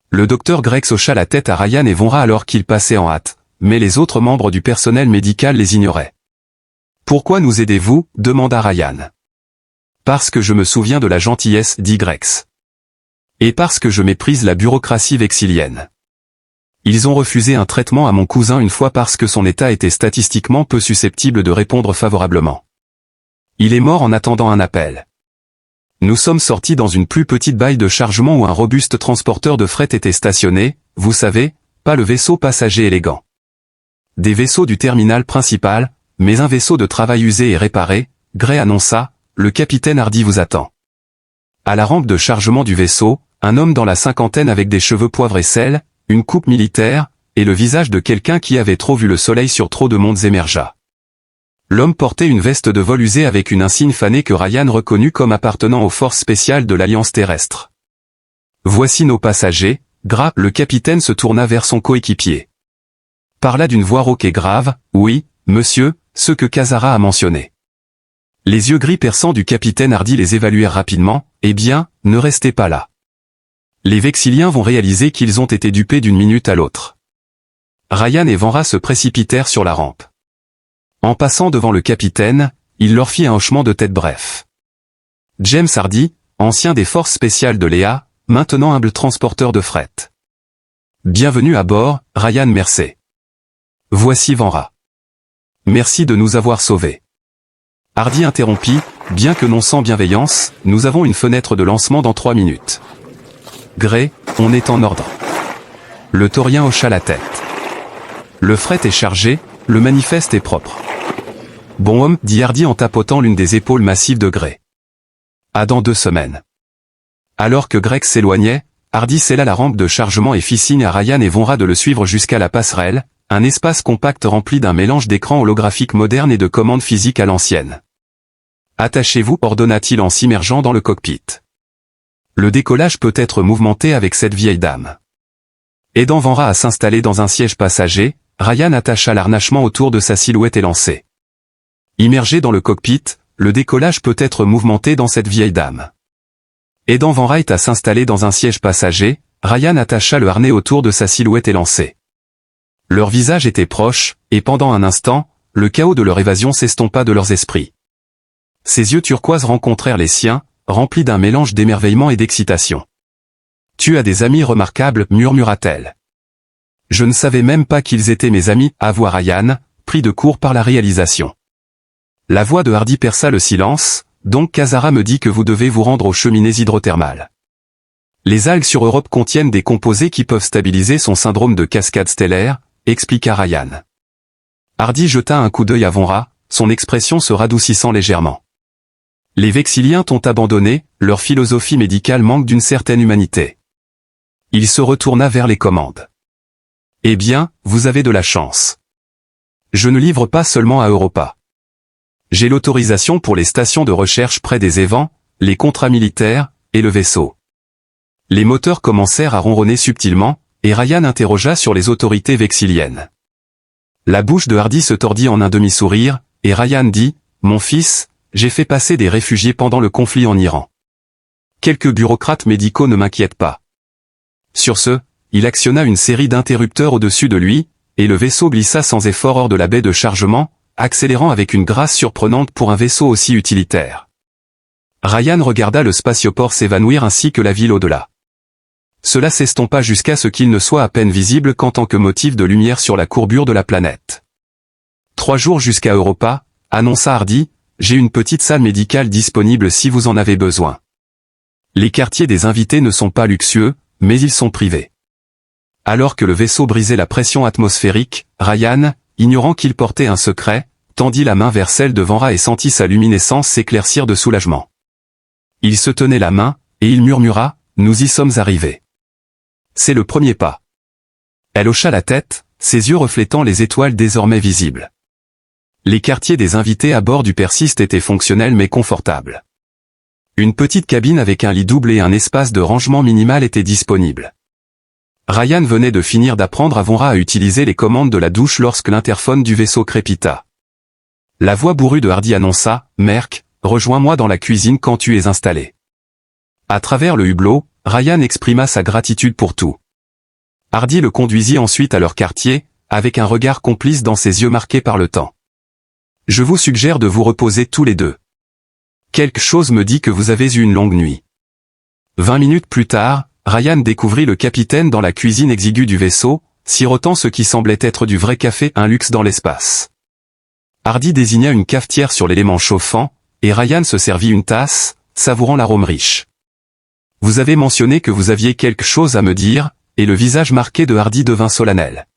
[SPEAKER 1] Le docteur Grex hocha la tête à Ryan et Vanra alors qu'ils passaient en hâte, mais les autres membres du personnel médical les ignoraient. « Pourquoi nous aidez-vous » demanda Ryan. « Parce que je me souviens de la gentillesse, dit Grex. Et parce que je méprise la bureaucratie vexilienne. Ils ont refusé un traitement à mon cousin une fois parce que son état était statistiquement peu susceptible de répondre favorablement. Il est mort en attendant un appel. Nous sommes sortis dans une plus petite baille de chargement où un robuste transporteur de fret était stationné, vous savez, pas le vaisseau passager élégant. Des vaisseaux du terminal principal, mais un vaisseau de travail usé et réparé, Gray annonça, le capitaine Hardy vous attend. À la rampe de chargement du vaisseau, un homme dans la cinquantaine avec des cheveux poivre et sel, une coupe militaire, et le visage de quelqu'un qui avait trop vu le soleil sur trop de mondes émergea. L'homme portait une veste de vol usée avec une insigne fanée que Ryan reconnut comme appartenant aux forces spéciales de l'Alliance terrestre. Voici nos passagers, Gras, le capitaine se tourna vers son coéquipier. Parla d'une voix rauque et grave, oui, monsieur, ce que Kazara a mentionné. Les yeux gris perçants du capitaine Hardy les évaluèrent rapidement, eh bien, ne restez pas là. Les Vexiliens vont réaliser qu'ils ont été dupés d'une minute à l'autre. Ryan et Vanra se précipitèrent sur la rampe. En passant devant le capitaine, il leur fit un hochement de tête bref. James Hardy, ancien des forces spéciales de l'EA, maintenant humble transporteur de fret. Bienvenue à bord, Ryan Mercer. Voici Vanra. Merci de nous avoir sauvés. Hardy interrompit, bien que non sans bienveillance, nous avons une fenêtre de lancement dans 3 minutes. Gray, on est en ordre. Le taurien hocha la tête. Le fret est chargé, le manifeste est propre. Bon homme, dit Hardy en tapotant l'une des épaules massives de Gray. À dans 2 semaines. Alors que Greg s'éloignait, Hardy scella la rampe de chargement et fit signe à Ryan et Vanra de le suivre jusqu'à la passerelle, un espace compact rempli d'un mélange d'écrans holographiques modernes et de commandes physiques à l'ancienne. Attachez-vous, ordonna-t-il en s'immergeant dans le cockpit. Le décollage peut être mouvementé avec cette vieille dame. Aidant Vanra à s'installer dans un siège passager, Ryan attacha l'arnachement autour de sa silhouette élancée. Immergé dans le cockpit, le décollage peut être mouvementé dans cette vieille dame. Aidant Van Wright à s'installer dans un siège passager, Ryan attacha le harnais autour de sa silhouette élancée. Leurs visages étaient proches, et pendant un instant, le chaos de leur évasion s'estompa de leurs esprits. Ses yeux turquoises rencontrèrent les siens, remplis d'un mélange d'émerveillement et d'excitation. « Tu as des amis remarquables, murmura-t-elle. Je ne savais même pas qu'ils étaient mes amis, avoua Ryan, pris de court par la réalisation. La voix de Hardy perça le silence, donc Kazara me dit que vous devez vous rendre aux cheminées hydrothermales. Les algues sur Europe contiennent des composés qui peuvent stabiliser son syndrome de cascade stellaire, expliqua Ryan. Hardy jeta un coup d'œil à Vonra, son expression se radoucissant légèrement. Les Vexiliens t'ont abandonné, leur philosophie médicale manque d'une certaine humanité. Il se retourna vers les commandes. Eh bien, vous avez de la chance. Je ne livre pas seulement à Europa. J'ai l'autorisation pour les stations de recherche près des évents, les contrats militaires, et le vaisseau. Les moteurs commencèrent à ronronner subtilement, et Ryan interrogea sur les autorités vexiliennes. La bouche de Hardy se tordit en un demi-sourire, et Ryan dit, « Mon fils, j'ai fait passer des réfugiés pendant le conflit en Iran. Quelques bureaucrates médicaux ne m'inquiètent pas. » Sur ce, il actionna une série d'interrupteurs au-dessus de lui, et le vaisseau glissa sans effort hors de la baie de chargement, accélérant avec une grâce surprenante pour un vaisseau aussi utilitaire. Ryan regarda le spatioport s'évanouir ainsi que la ville au-delà. Cela s'estompa jusqu'à ce qu'il ne soit à peine visible qu'en tant que motif de lumière sur la courbure de la planète. 3 jours jusqu'à Europa, annonça Hardy, j'ai une petite salle médicale disponible si vous en avez besoin. Les quartiers des invités ne sont pas luxueux, mais ils sont privés. Alors que le vaisseau brisait la pression atmosphérique, Ryan, ignorant qu'il portait un secret, tendit la main vers celle de Vanra et sentit sa luminescence s'éclaircir de soulagement. Il se tenait la main, et il murmura, « Nous y sommes arrivés. C'est le premier pas. » Elle hocha la tête, ses yeux reflétant les étoiles désormais visibles. Les quartiers des invités à bord du Persiste étaient fonctionnels mais confortables. Une petite cabine avec un lit double et un espace de rangement minimal était disponible. Ryan venait de finir d'apprendre à Vonra à utiliser les commandes de la douche lorsque l'interphone du vaisseau crépita. La voix bourrue de Hardy annonça, « Merc, rejoins-moi dans la cuisine quand tu es installé. » À travers le hublot, Ryan exprima sa gratitude pour tout. Hardy le conduisit ensuite à leur quartier, avec un regard complice dans ses yeux marqués par le temps. « Je vous suggère de vous reposer tous les deux. Quelque chose me dit que vous avez eu une longue nuit. » 20 minutes plus tard, Ryan découvrit le capitaine dans la cuisine exiguë du vaisseau, sirotant ce qui semblait être du vrai café, un luxe dans l'espace. Hardy désigna une cafetière sur l'élément chauffant, et Ryan se servit une tasse, savourant l'arôme riche. « Vous avez mentionné que vous aviez quelque chose à me dire », et le visage marqué de Hardy devint solennel.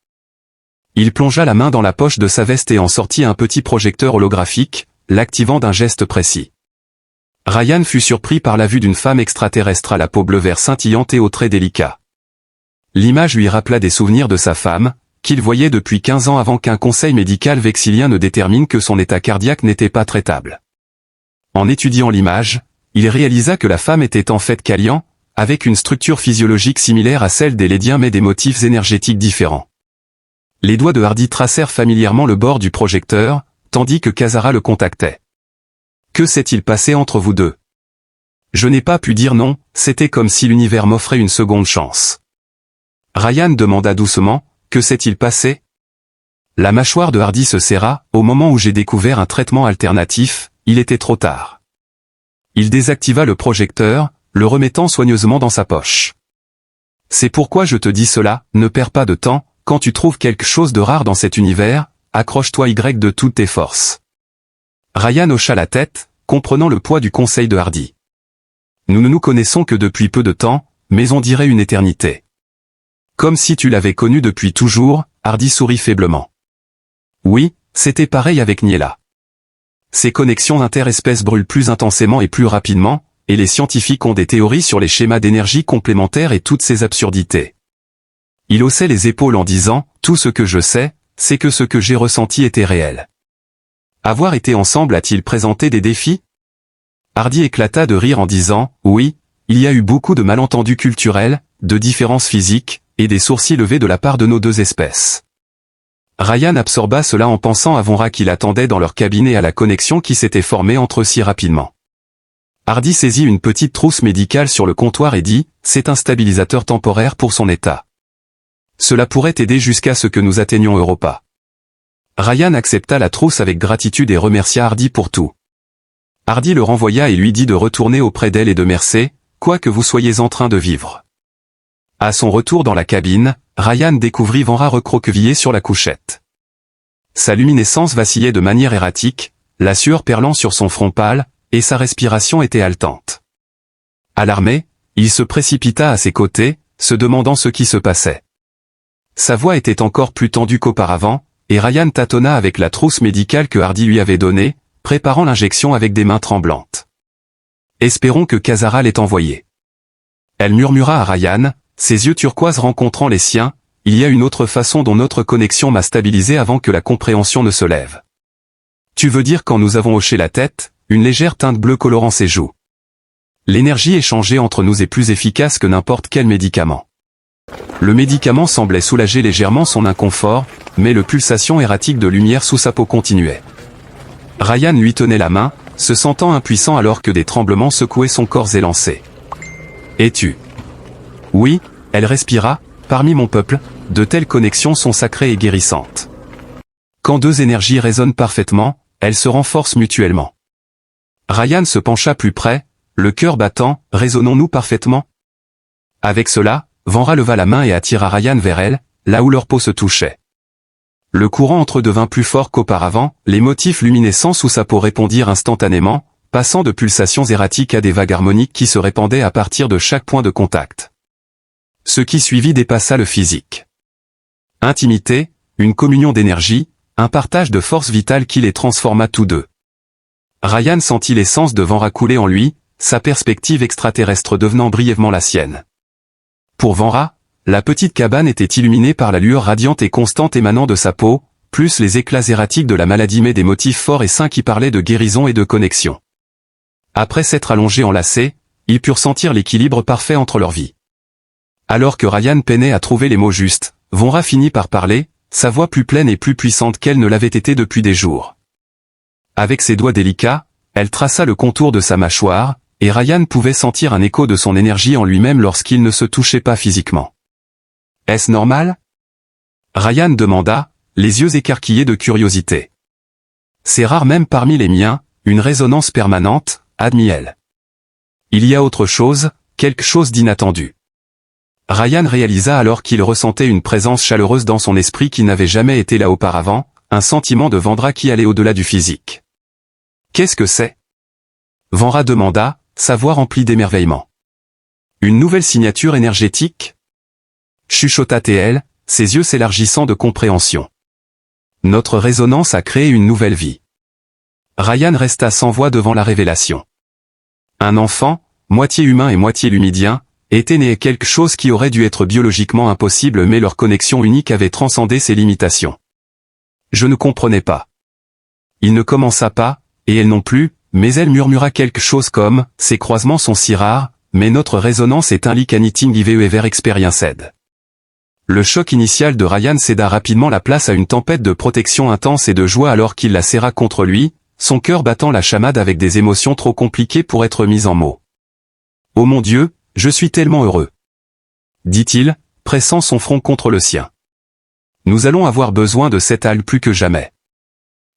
[SPEAKER 1] Il plongea la main dans la poche de sa veste et en sortit un petit projecteur holographique, l'activant d'un geste précis. Ryan fut surpris par la vue d'une femme extraterrestre à la peau bleu-vert scintillante et aux traits délicats. L'image lui rappela des souvenirs de sa femme, qu'il voyait depuis 15 ans avant qu'un conseil médical vexilien ne détermine que son état cardiaque n'était pas traitable. En étudiant l'image, il réalisa que la femme était en fait Kalian, avec une structure physiologique similaire à celle des Lédiens mais des motifs énergétiques différents. Les doigts de Hardy tracèrent familièrement le bord du projecteur, tandis que Kazara le contactait. Que s'est-il passé entre vous deux? Je n'ai pas pu dire non, c'était comme si l'univers m'offrait une seconde chance. Ryan demanda doucement, que s'est-il passé? La mâchoire de Hardy se serra, au moment où j'ai découvert un traitement alternatif, il était trop tard. Il désactiva le projecteur, le remettant soigneusement dans sa poche. C'est pourquoi je te dis cela, ne perds pas de temps, quand tu trouves quelque chose de rare dans cet univers, accroche-toi Y de toutes tes forces. Ryan hocha la tête, comprenant le poids du conseil de Hardy. Nous ne nous connaissons que depuis peu de temps, mais on dirait une éternité. Comme si tu l'avais connu depuis toujours, Hardy sourit faiblement. Oui, c'était pareil avec Niela. Ces connexions interespèces brûlent plus intensément et plus rapidement, et les scientifiques ont des théories sur les schémas d'énergie complémentaires et toutes ces absurdités. Il haussait les épaules en disant, tout ce que je sais, c'est que ce que j'ai ressenti était réel. Avoir été ensemble a-t-il présenté des défis? Hardy éclata de rire en disant, oui, il y a eu beaucoup de malentendus culturels, de différences physiques, et des sourcils levés de la part de nos deux espèces. Ryan absorba cela en pensant à Vonra qui l'attendait dans leur cabine et à la connexion qui s'était formée entre eux si rapidement. Hardy saisit une petite trousse médicale sur le comptoir et dit « C'est un stabilisateur temporaire pour son état. Cela pourrait aider jusqu'à ce que nous atteignions Europa. » Ryan accepta la trousse avec gratitude et remercia Hardy pour tout. Hardy le renvoya et lui dit de retourner auprès d'elle et de Mercer, quoi que vous soyez en train de vivre. À son retour dans la cabine, Ryan découvrit Vonra recroquevillé sur la couchette. Sa luminescence vacillait de manière erratique, la sueur perlant sur son front pâle, et sa respiration était haletante. Alarmé, il se précipita à ses côtés, se demandant ce qui se passait. Sa voix était encore plus tendue qu'auparavant, et Ryan tâtonna avec la trousse médicale que Hardy lui avait donnée, préparant l'injection avec des mains tremblantes. « Espérons que Kazara l'ait envoyé. » Elle murmura à Ryan, ses yeux turquoises rencontrant les siens, « Il y a une autre façon dont notre connexion m'a stabilisé avant que la compréhension ne se lève. » Tu veux dire quand nous avons hoché la tête, une légère teinte bleue colorant ses joues. L'énergie échangée entre nous est plus efficace que n'importe quel médicament. Le médicament semblait soulager légèrement son inconfort, mais le pulsation erratique de lumière sous sa peau continuait. Ryan lui tenait la main, se sentant impuissant alors que des tremblements secouaient son corps élancé. « Es-tu » ? Oui, elle respira, parmi mon peuple, de telles connexions sont sacrées et guérissantes. Quand deux énergies résonnent parfaitement, elles se renforcent mutuellement. Ryan se pencha plus près, le cœur battant, résonnons-nous parfaitement ? Avec cela, Vonra leva la main et attira Ryan vers elle, là où leur peau se touchait. Le courant entre eux devint plus fort qu'auparavant, les motifs luminescents sous sa peau répondirent instantanément, passant de pulsations erratiques à des vagues harmoniques qui se répandaient à partir de chaque point de contact. Ce qui suivit dépassa le physique. Intimité, une communion d'énergie, un partage de force vitale qui les transforma tous deux. Ryan sentit l'essence de Vonra couler en lui, sa perspective extraterrestre devenant brièvement la sienne. Pour Vonra, la petite cabane était illuminée par la lueur radiante et constante émanant de sa peau, plus les éclats erratiques de la maladie mais des motifs forts et sains qui parlaient de guérison et de connexion. Après s'être allongés enlacés, ils purent sentir l'équilibre parfait entre leurs vies. Alors que Ryan peinait à trouver les mots justes, Vonra finit par parler, sa voix plus pleine et plus puissante qu'elle ne l'avait été depuis des jours. Avec ses doigts délicats, elle traça le contour de sa mâchoire, et Ryan pouvait sentir un écho de son énergie en lui-même lorsqu'il ne se touchait pas physiquement. « Est-ce normal ?» Ryan demanda, les yeux écarquillés de curiosité. « C'est rare même parmi les miens, une résonance permanente, » admit-elle. « Il y a autre chose, quelque chose d'inattendu. » Ryan réalisa alors qu'il ressentait une présence chaleureuse dans son esprit qui n'avait jamais été là auparavant, un sentiment de Vendra qui allait au-delà du physique. « Qu'est-ce que c'est ?» Vonra demanda, sa voix remplie d'émerveillement. « Une nouvelle signature énergétique ?» chuchota TL, ses yeux s'élargissant de compréhension. « Notre résonance a créé une nouvelle vie. » Ryan resta sans voix devant la révélation. Un enfant, moitié humain et moitié lumidien, était né quelque chose qui aurait dû être biologiquement impossible mais leur connexion unique avait transcendé ses limitations. Je ne comprenais pas. Il ne commença pas, et elle non plus, mais elle murmura quelque chose comme « Ces croisements sont si rares, mais notre résonance est un anything ever experienced. » Le choc initial de Ryan céda rapidement la place à une tempête de protection intense et de joie alors qu'il la serra contre lui, son cœur battant la chamade avec des émotions trop compliquées pour être mises en mots. « Oh mon Dieu, je suis tellement heureux !» dit-il, pressant son front contre le sien. « Nous allons avoir besoin de cette halle plus que jamais. »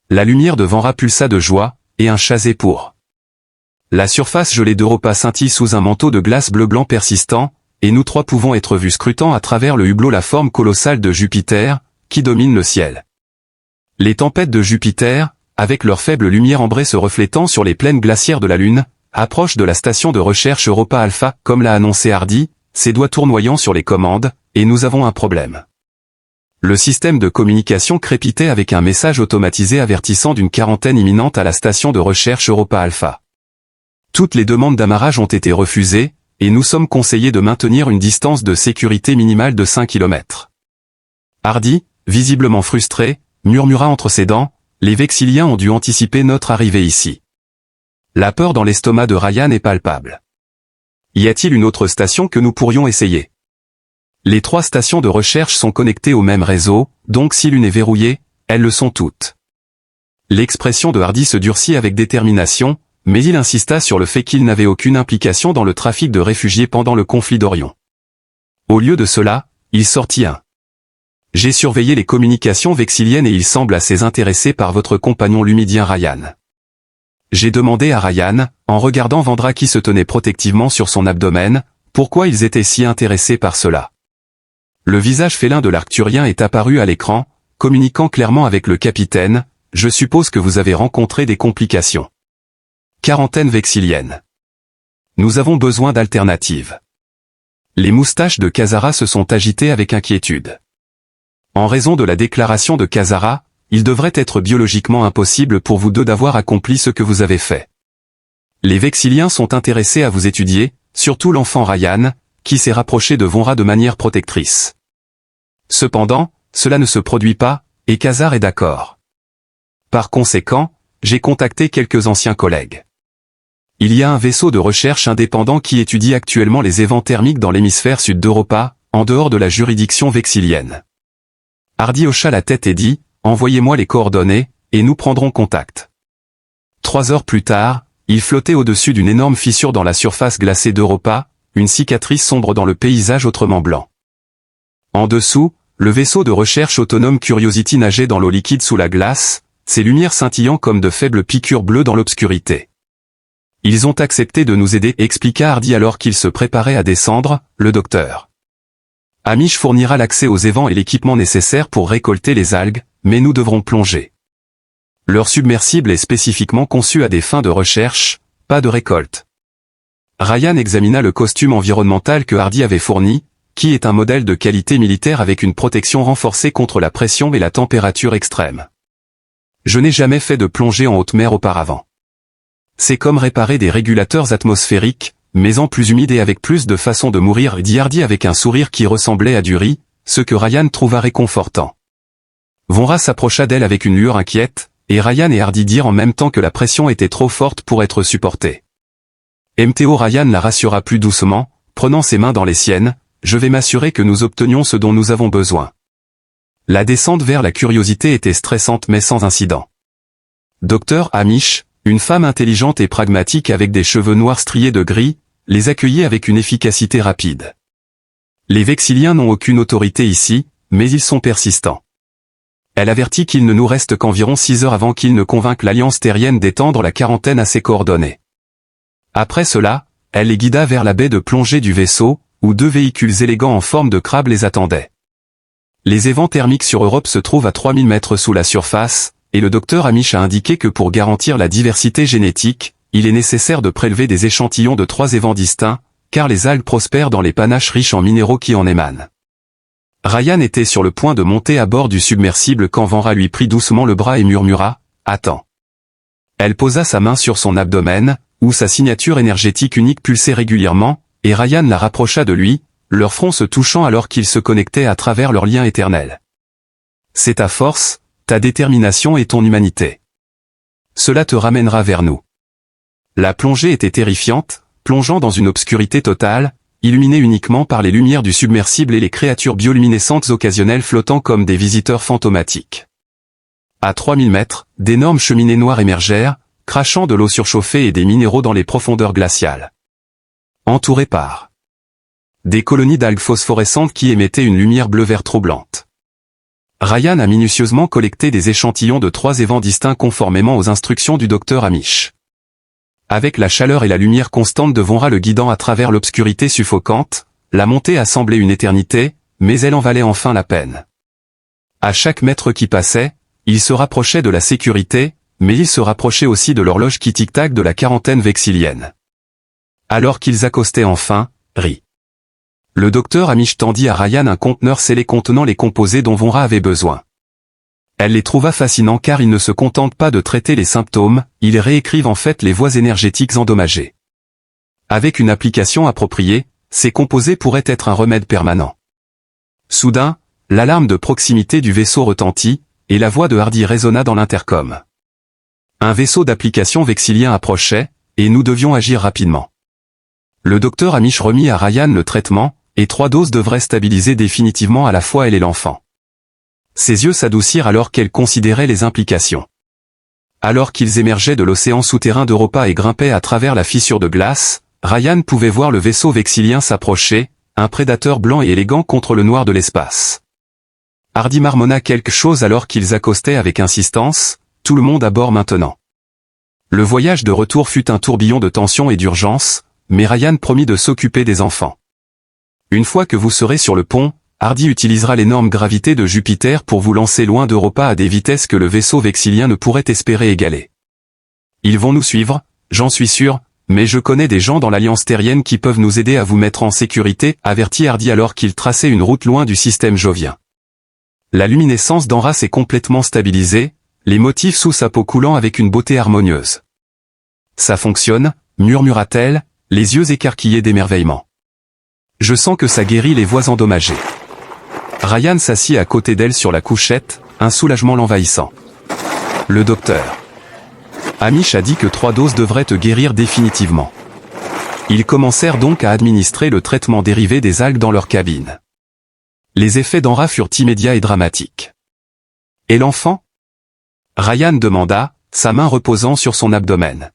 [SPEAKER 1] La lumière de Vonra pulsa de joie, et un chasé pour. La surface gelée d'Europa scintille sous un manteau de glace bleu-blanc persistant, et nous trois pouvons être vus scrutant à travers le hublot la forme colossale de Jupiter, qui domine le ciel. Les tempêtes de Jupiter, avec leur faible lumière ambrée se reflétant sur les plaines glaciaires de la Lune, approchent de la station de recherche Europa Alpha, comme l'a annoncé Hardy, ses doigts tournoyant sur les commandes, et nous avons un problème. Le système de communication crépitait avec un message automatisé avertissant d'une quarantaine imminente à la station de recherche Europa Alpha. Toutes les demandes d'amarrage ont été refusées, et nous sommes conseillés de maintenir une distance de sécurité minimale de 5 km. Hardy, visiblement frustré, murmura entre ses dents, « Les Vexiliens ont dû anticiper notre arrivée ici. » La peur dans l'estomac de Ryan est palpable. Y a-t-il une autre station que nous pourrions essayer ? Les 3 stations de recherche sont connectées au même réseau, donc si l'une est verrouillée, elles le sont toutes. L'expression de Hardy se durcit avec détermination, mais il insista sur le fait qu'il n'avait aucune implication dans le trafic de réfugiés pendant le conflit d'Orion. Au lieu de cela, il sortit un. J'ai surveillé les communications vexiliennes et il semble assez intéressé par votre compagnon lumidien Ryan. J'ai demandé à Ryan, en regardant Vendra qui se tenait protectivement sur son abdomen, pourquoi ils étaient si intéressés par cela. Le visage félin de l'Arcturien est apparu à l'écran, communiquant clairement avec le capitaine, je suppose que vous avez rencontré des complications. Quarantaine vexilienne. Nous avons besoin d'alternatives. Les moustaches de Kazara se sont agitées avec inquiétude. En raison de la déclaration de Kazara, il devrait être biologiquement impossible pour vous deux d'avoir accompli ce que vous avez fait. Les vexiliens sont intéressés à vous étudier, surtout l'enfant Ryan, qui s'est rapproché de Vonra de manière protectrice. Cependant, cela ne se produit pas, et Kazar est d'accord. Par conséquent, j'ai contacté quelques anciens collègues. Il y a un vaisseau de recherche indépendant qui étudie actuellement les évents thermiques dans l'hémisphère sud d'Europa, en dehors de la juridiction vexilienne. Hardy hocha la tête et dit, envoyez-moi les coordonnées, et nous prendrons contact. 3 heures plus tard, il flottait au-dessus d'une énorme fissure dans la surface glacée d'Europa, une cicatrice sombre dans le paysage autrement blanc. En dessous, le vaisseau de recherche autonome Curiosity nageait dans l'eau liquide sous la glace, ses lumières scintillant comme de faibles piqûres bleues dans l'obscurité. Ils ont accepté de nous aider, expliqua Hardy alors qu'il se préparait à descendre, le docteur. Amish fournira l'accès aux évents et l'équipement nécessaire pour récolter les algues, mais nous devrons plonger. Leur submersible est spécifiquement conçu à des fins de recherche, pas de récolte. Ryan examina le costume environnemental que Hardy avait fourni, qui est un modèle de qualité militaire avec une protection renforcée contre la pression et la température extrême. Je n'ai jamais fait de plongée en haute mer auparavant. C'est comme réparer des régulateurs atmosphériques, mais en plus humide et avec plus de façons de mourir, dit Hardy avec un sourire qui ressemblait à du riz, ce que Ryan trouva réconfortant. Vonra s'approcha d'elle avec une lueur inquiète, et Ryan et Hardy dirent en même temps que la pression était trop forte pour être supportée. MTO Ryan la rassura plus doucement, prenant ses mains dans les siennes, je vais m'assurer que nous obtenions ce dont nous avons besoin. La descente vers la curiosité était stressante mais sans incident. Dr Amish, une femme intelligente et pragmatique avec des cheveux noirs striés de gris, les accueillit avec une efficacité rapide. Les vexiliens n'ont aucune autorité ici, mais ils sont persistants. Elle avertit qu'il ne nous reste qu'environ 6 heures avant qu'ils ne convainquent l'Alliance terrienne d'étendre la quarantaine à ses coordonnées. Après cela, elle les guida vers la baie de plongée du vaisseau, où 2 véhicules élégants en forme de crabe les attendaient. Les évents thermiques sur Europe se trouvent à 3000 mètres sous la surface, et le docteur Amish a indiqué que pour garantir la diversité génétique, il est nécessaire de prélever des échantillons de 3 évents distincts, car les algues prospèrent dans les panaches riches en minéraux qui en émanent. Ryan était sur le point de monter à bord du submersible quand Vanra lui prit doucement le bras et murmura « Attends ». Elle posa sa main sur son abdomen, où sa signature énergétique unique pulsait régulièrement, et Ryan la rapprocha de lui, leurs fronts se touchant alors qu'ils se connectaient à travers leur lien éternel. C'est ta force, ta détermination et ton humanité. Cela te ramènera vers nous. La plongée était terrifiante, plongeant dans une obscurité totale, illuminée uniquement par les lumières du submersible et les créatures bioluminescentes occasionnelles flottant comme des visiteurs fantomatiques. À 3000 mètres, d'énormes cheminées noires émergèrent, crachant de l'eau surchauffée et des minéraux dans les profondeurs glaciales. Entourés par des colonies d'algues phosphorescentes qui émettaient une lumière bleu-vert troublante. Ryan a minutieusement collecté des échantillons de 3 évents distincts conformément aux instructions du docteur Amish. Avec la chaleur et la lumière constante de Vonra le guidant à travers l'obscurité suffocante, la montée a semblé une éternité, mais elle en valait enfin la peine. À chaque mètre qui passait, il se rapprochait de la sécurité, mais il se rapprochait aussi de l'horloge qui tic-tac de la quarantaine vexilienne. Alors qu'ils accostaient enfin, rit. Le docteur Amish tendit à Ryan un conteneur scellé contenant les composés dont Vonra avait besoin. Elle les trouva fascinants car ils ne se contentent pas de traiter les symptômes, ils réécrivent en fait les voies énergétiques endommagées. Avec une application appropriée, ces composés pourraient être un remède permanent. Soudain, l'alarme de proximité du vaisseau retentit, et la voix de Hardy résonna dans l'intercom. Un vaisseau d'application vexilien approchait, et nous devions agir rapidement. Le docteur Amish remit à Ryan le traitement, et 3 doses devraient stabiliser définitivement à la fois elle et l'enfant. Ses yeux s'adoucirent alors qu'elle considérait les implications. Alors qu'ils émergeaient de l'océan souterrain d'Europa et grimpaient à travers la fissure de glace, Ryan pouvait voir le vaisseau vexillien s'approcher, un prédateur blanc et élégant contre le noir de l'espace. Hardy marmonna quelque chose alors qu'ils accostaient avec insistance, tout le monde à bord maintenant. Le voyage de retour fut un tourbillon de tension et d'urgence, mais Ryan promit de s'occuper des enfants. Une fois que vous serez sur le pont, Hardy utilisera l'énorme gravité de Jupiter pour vous lancer loin d'Europa à des vitesses que le vaisseau vexillien ne pourrait espérer égaler. Ils vont nous suivre, j'en suis sûr, mais je connais des gens dans l'Alliance terrienne qui peuvent nous aider à vous mettre en sécurité, avertit Hardy alors qu'il traçait une route loin du système jovien. La luminescence d'Enra s'est complètement stabilisée, les motifs sous sa peau coulant avec une beauté harmonieuse. Ça fonctionne, murmura-t-elle, les yeux écarquillés d'émerveillement. Je sens que ça guérit les voies endommagées. Ryan s'assit à côté d'elle sur la couchette, un soulagement l'envahissant. Le docteur Amish a dit que 3 doses devraient te guérir définitivement. Ils commencèrent donc à administrer le traitement dérivé des algues dans leur cabine. Les effets d'Enra furent immédiats et dramatiques. Et l'enfant ? Ryan demanda, sa main reposant sur son abdomen.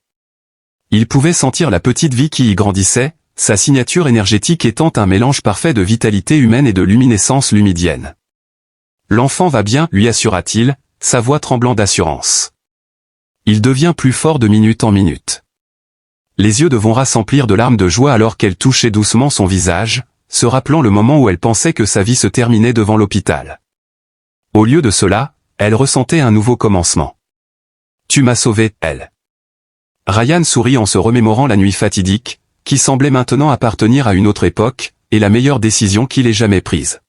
[SPEAKER 1] Il pouvait sentir la petite vie qui y grandissait, sa signature énergétique étant un mélange parfait de vitalité humaine et de luminescence lumidienne. L'enfant va bien, lui assura-t-il, sa voix tremblant d'assurance. Il devient plus fort de minute en minute. Les yeux de Vonra s'emplirent de larmes de joie alors qu'elle touchait doucement son visage, se rappelant le moment où elle pensait que sa vie se terminait devant l'hôpital. Au lieu de cela, elle ressentait un nouveau commencement. Tu m'as sauvé, elle. Ryan sourit en se remémorant la nuit fatidique, qui semblait maintenant appartenir à une autre époque, et la meilleure décision qu'il ait jamais prise.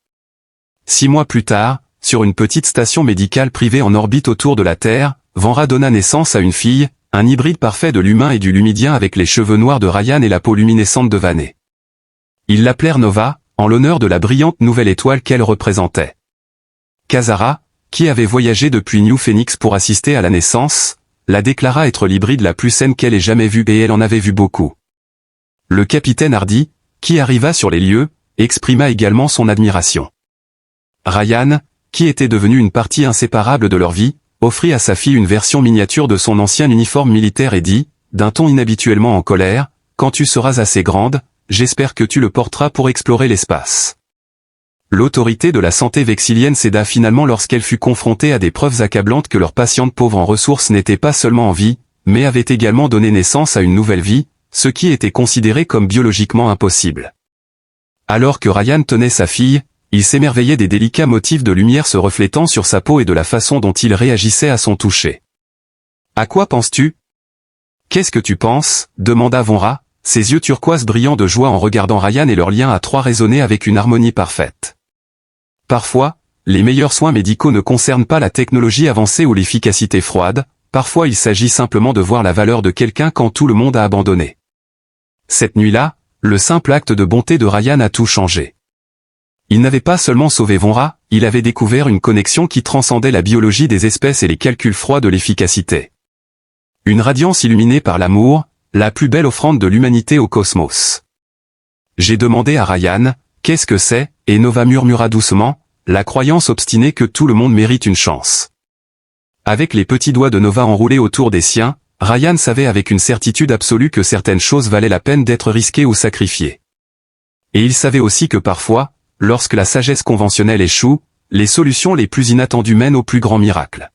[SPEAKER 1] 6 mois plus tard, sur une petite station médicale privée en orbite autour de la Terre, Vanra donna naissance à une fille, un hybride parfait de l'humain et du lumidien avec les cheveux noirs de Ryan et la peau luminescente de Vanné. Ils l'appelèrent Nova, en l'honneur de la brillante nouvelle étoile qu'elle représentait. Kazara, qui avait voyagé depuis New Phoenix pour assister à la naissance, la déclara être l'hybride la plus saine qu'elle ait jamais vue et elle en avait vu beaucoup. Le capitaine Hardy, qui arriva sur les lieux, exprima également son admiration. Ryan, qui était devenu une partie inséparable de leur vie, offrit à sa fille une version miniature de son ancien uniforme militaire et dit, d'un ton inhabituellement en colère, « Quand tu seras assez grande, j'espère que tu le porteras pour explorer l'espace. » L'autorité de la santé vexillienne céda finalement lorsqu'elle fut confrontée à des preuves accablantes que leur patiente pauvre en ressources n'était pas seulement en vie, mais avait également donné naissance à une nouvelle vie, ce qui était considéré comme biologiquement impossible. Alors que Ryan tenait sa fille, il s'émerveillait des délicats motifs de lumière se reflétant sur sa peau et de la façon dont il réagissait à son toucher. « À quoi penses-tu ? » ?»« Qu'est-ce que tu penses ?» demanda Vonra, ses yeux turquoises brillant de joie en regardant Ryan et leur lien à 3 résonnaient avec une harmonie parfaite. Parfois, les meilleurs soins médicaux ne concernent pas la technologie avancée ou l'efficacité froide, parfois il s'agit simplement de voir la valeur de quelqu'un quand tout le monde a abandonné. Cette nuit-là, le simple acte de bonté de Ryan a tout changé. Il n'avait pas seulement sauvé Vonra, il avait découvert une connexion qui transcendait la biologie des espèces et les calculs froids de l'efficacité. Une radiance illuminée par l'amour, la plus belle offrande de l'humanité au cosmos. J'ai demandé à Ryan, qu'est-ce que c'est, et Nova murmura doucement, la croyance obstinée que tout le monde mérite une chance. Avec les petits doigts de Nova enroulés autour des siens, Ryan savait avec une certitude absolue que certaines choses valaient la peine d'être risquées ou sacrifiées. Et il savait aussi que parfois, lorsque la sagesse conventionnelle échoue, les solutions les plus inattendues mènent au plus grand miracle.